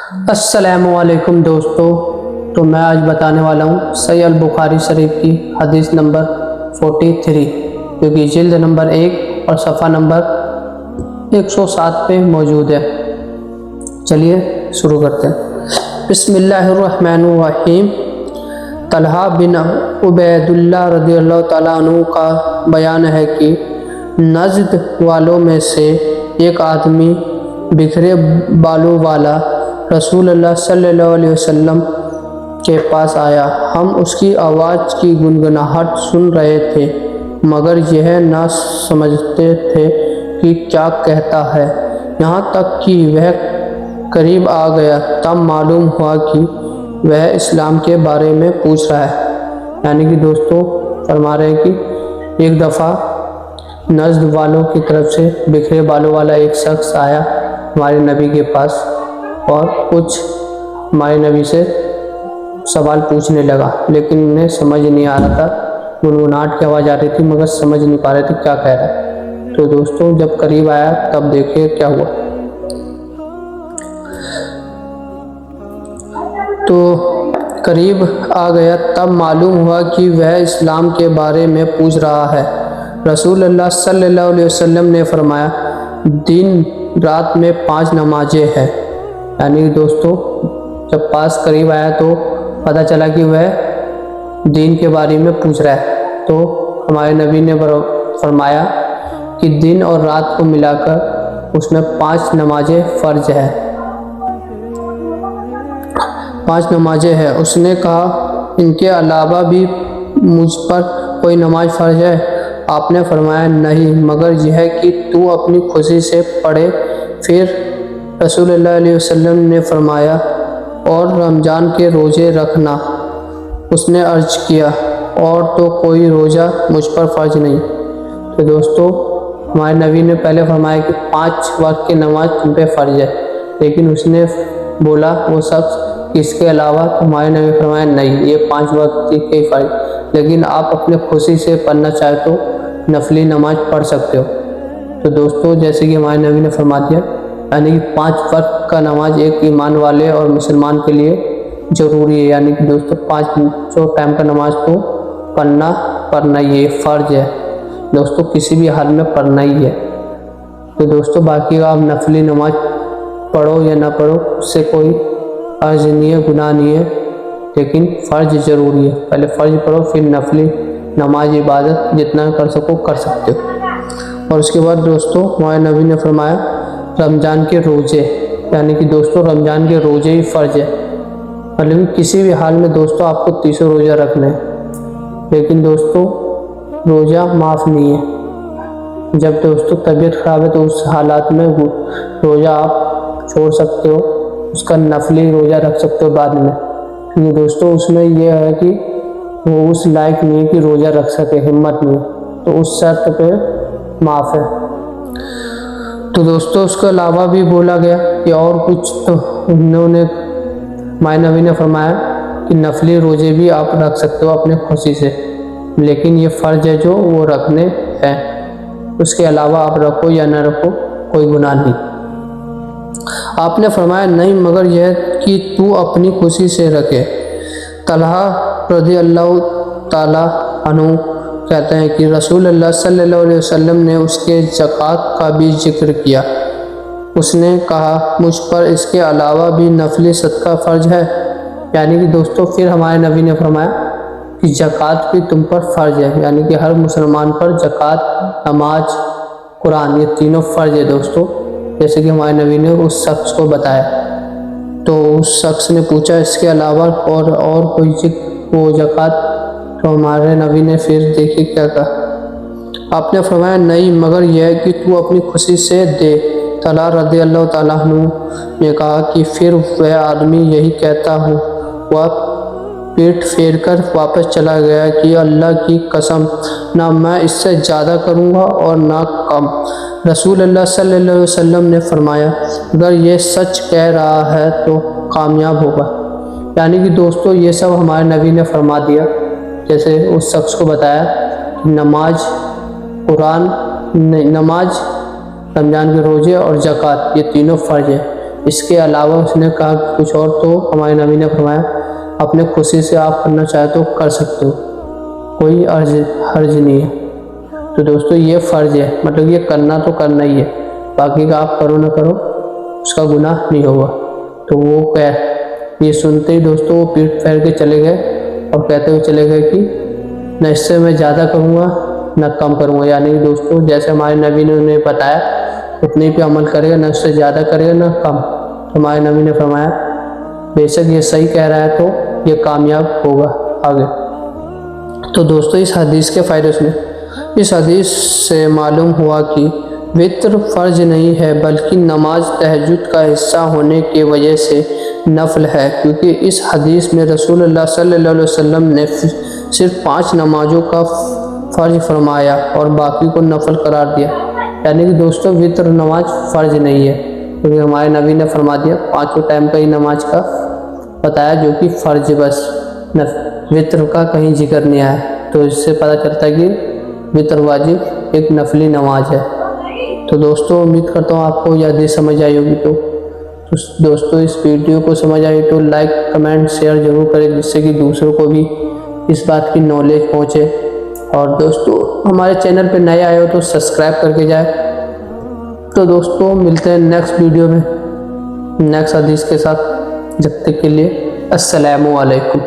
السلام علیکم دوستو، تو میں آج بتانے والا ہوں صحیح البخاری شریف کی حدیث نمبر 43، جو کہ جلد نمبر 1 اور صفحہ نمبر 107 پہ موجود ہے۔ چلیے شروع کرتے ہیں۔ بسم اللہ الرحمن الرحیم۔ طلحہ بن عبید اللہ رضی اللہ تعالیٰ عنہ کا بیان ہے کہ نجد والوں میں سے ایک آدمی بکھرے بالوں والا رسول اللہ صلی اللہ علیہ وسلم کے پاس آیا۔ ہم اس کی آواز کی گنگناہٹ سن رہے تھے مگر یہ نہ سمجھتے تھے کہ کیا کہتا ہے، یہاں تک کہ وہ قریب آ گیا تب معلوم ہوا کہ وہ اسلام کے بارے میں پوچھ رہا ہے۔ یعنی کہ دوستو فرما رہے ہیں کہ ایک دفعہ نجد والوں کی طرف سے بکھرے بالوں والا ایک شخص آیا ہمارے نبی کے پاس اور کچھ ہمارے نبی سے سوال پوچھنے لگا، لیکن انہیں سمجھ نہیں آ رہا تھا، گنگناہٹ کی آواز آ رہی تھی مگر سمجھ نہیں پا رہے تھے کیا کہہ رہا ہے۔ تو دوستوں جب قریب آیا تب دیکھیے کیا ہوا۔ تو قریب آ گیا تب معلوم ہوا کہ وہ اسلام کے بارے میں پوچھ رہا ہے۔ رسول اللہ صلی اللہ علیہ وسلم نے فرمایا، دن رات میں 5 نمازیں ہیں۔ یعنی دوستو جب پاس قریب آیا تو پتہ چلا کہ وہ دین کے بارے میں پوچھ رہا ہے، تو ہمارے نبی نے فرمایا کہ دن اور رات کو ملا کر اس میں 5 نمازیں فرض ہے، 5 نمازیں ہیں۔ اس نے کہا، ان کے علاوہ بھی مجھ پر کوئی نماز فرض ہے؟ آپ نے فرمایا، نہیں، مگر یہ ہے کہ تو اپنی خوشی سے پڑھے۔ پھر رسول اللہ علیہ وسلم نے فرمایا، اور رمضان کے روزے رکھنا۔ اس نے عرض کیا، اور تو کوئی روزہ مجھ پر فرض نہیں۔ تو دوستو ہمارے نبی نے پہلے فرمایا کہ 5 وقت کی نماز تم پہ فرض ہے، لیکن اس نے بولا وہ شخص اس کے علاوہ، تو ہمارے نبی نے فرمایا نہیں، یہ 5 وقت کی فرض، لیکن آپ اپنے خوشی سے پڑھنا چاہے تو نفلی نماز پڑھ سکتے ہو۔ تو دوستو جیسے کہ ہمارے نبی نے فرما دیا، یعنی کہ 5 وقت کا نماز ایک ایمان والے اور مسلمان کے لیے ضروری ہے۔ یعنی کہ دوستو 5 ٹائم کا نماز تو پڑھنا ہی فرض ہے دوستو، کسی بھی حال میں پڑھنا ہی ہے۔ تو دوستو باقی آپ نفلی نماز پڑھو یا نہ پڑھو اس سے کوئی عرض نہیں ہے، گناہ نہیں ہے، لیکن فرض ضروری ہے۔ پہلے فرض پڑھو پھر نفلی نماز عبادت جتنا کر سکو کر سکتے ہو۔ اور اس کے بعد دوستو ہمارے نبی نے فرمایا رمضان کے روزے، یعنی کہ دوستو رمضان کے روزے ہی فرض ہے، مطلب کسی بھی حال میں دوستو آپ کو 30 روزہ رکھنا ہے، لیکن دوستو روزہ معاف نہیں ہے۔ جب دوستو طبیعت خراب ہے تو اس حالات میں روزہ آپ چھوڑ سکتے ہو، اس کا نفلی روزہ رکھ سکتے ہو بعد میں، کیونکہ دوستو اس میں یہ ہے کہ وہ اس لائق نہیں ہے کہ روزہ رکھ سکے، ہمت نہیں ہے، تو اس شرط پہ معاف ہے۔ تو دوستو اس کے علاوہ بھی بولا گیا کہ اور کچھ، تو انہوں نے ہمارے نبی نے فرمایا کہ نفلی روزے بھی آپ رکھ سکتے ہو اپنے خوشی سے، لیکن یہ فرض ہے جو وہ رکھنے ہیں، اس کے علاوہ آپ رکھو یا نہ رکھو کوئی گناہ نہیں۔ آپ نے فرمایا نہیں، مگر یہ کہ تو اپنی خوشی سے رکھے۔ طلحہ رضی اللہ تعالیٰ عنہ کہتے ہیں کہ رسول اللہ صلی اللہ علیہ وسلم نے اس کے زکوٰۃ کا بھی ذکر کیا۔ اس نے کہا، مجھ پر اس کے علاوہ بھی نفلی صدقہ فرض ہے؟ یعنی کہ دوستو پھر ہمارے نبی نے فرمایا کہ زکوٰۃ بھی تم پر فرض ہے، یعنی کہ ہر مسلمان پر زکوٰۃ، نماز، قرآن، یہ تینوں فرض ہے دوستو، جیسے کہ ہمارے نبی نے اس شخص کو بتایا۔ تو اس شخص نے پوچھا اس کے علاوہ اور کوئی وہ زکوٰۃ؟ تو ہمارے نبی نے پھر دیکھیے کیا کہا، آپ نے فرمایا نہیں، مگر یہ ہے کہ تو اپنی خوشی سے دے۔ طلحہ رضی اللہ تعالیٰ عنہ نے کہا کہ پھر وہ آدمی یہی کہتا ہوا پیٹ پھیر کر واپس چلا گیا کہ اللہ کی قسم، نہ میں اس سے زیادہ کروں گا اور نہ کم۔ رسول اللہ صلی اللہ علیہ وسلم نے فرمایا، اگر یہ سچ کہہ رہا ہے تو کامیاب ہوگا۔ یعنی کہ دوستو یہ سب ہمارے نبی نے فرما دیا، جیسے اس شخص کو بتایا کہ نماز، قرآن، نماز، رمضان کے روزے اور زکوٰۃ یہ تینوں فرض ہے، اس کے علاوہ اس نے کہا کہ کچھ اور، تو ہمارے نبی نے فرمایا اپنے خوشی سے آپ کرنا چاہے تو کر سکتے ہو، کوئی حرج نہیں ہے۔ تو دوستو یہ فرض ہے، مطلب یہ کرنا تو کرنا ہی ہے، باقی کا آپ کرو نہ کرو اس کا گناہ نہیں ہوگا۔ تو وہ یہ سنتے ہی دوستو وہ پیٹ پھیر کے چلے گئے اور کہتے ہوئے چلے گئے کہ نہ اس سے میں زیادہ کروں گا نہ کم کروں گا، یعنی دوستو جیسے ہمارے نبی نے انہیں بتایا اتنے پہ عمل کرے گا، نہ اس سے زیادہ کرے گا نہ کم۔ ہمارے نبی نے فرمایا بے شک یہ صحیح کہہ رہا ہے تو یہ کامیاب ہوگا آگے۔ تو دوستو اس حدیث کے فائدے سنیں۔ اس حدیث سے معلوم ہوا کہ وتر فرض نہیں ہے بلکہ نماز تہجد کا حصہ ہونے کی وجہ سے نفل ہے، کیونکہ اس حدیث میں رسول اللہ صلی اللہ علیہ وسلم نے صرف 5 نمازوں کا فرض فرمایا اور باقی کو نفل قرار دیا، یعنی کہ دوستو وتر نماز فرض نہیں ہے، کیونکہ ہمارے نبی نے فرما دیا 5 ٹائم کا ہی نماز کا بتایا جو کہ فرض، بس وتر کا کہیں ذکر نہیں آیا۔ تو اس سے پتہ چلتا ہے کہ وتر واجب ایک نفلی نماز ہے۔ تو دوستو امید کرتا ہوں آپ کو یہ حدیث سمجھ آئی ہوگی۔ تو دوستو اس ویڈیو کو سمجھ آئی تو لائک کمنٹ شیئر ضرور کریں، جس سے کہ دوسروں کو بھی اس بات کی نالج پہنچے۔ اور دوستو ہمارے چینل پہ نئے آئے ہو تو سبسکرائب کر کے جائے۔ تو دوستو ملتے ہیں نیکسٹ ویڈیو میں نیکسٹ حدیث کے ساتھ، جب تک کے لیے السلام علیکم۔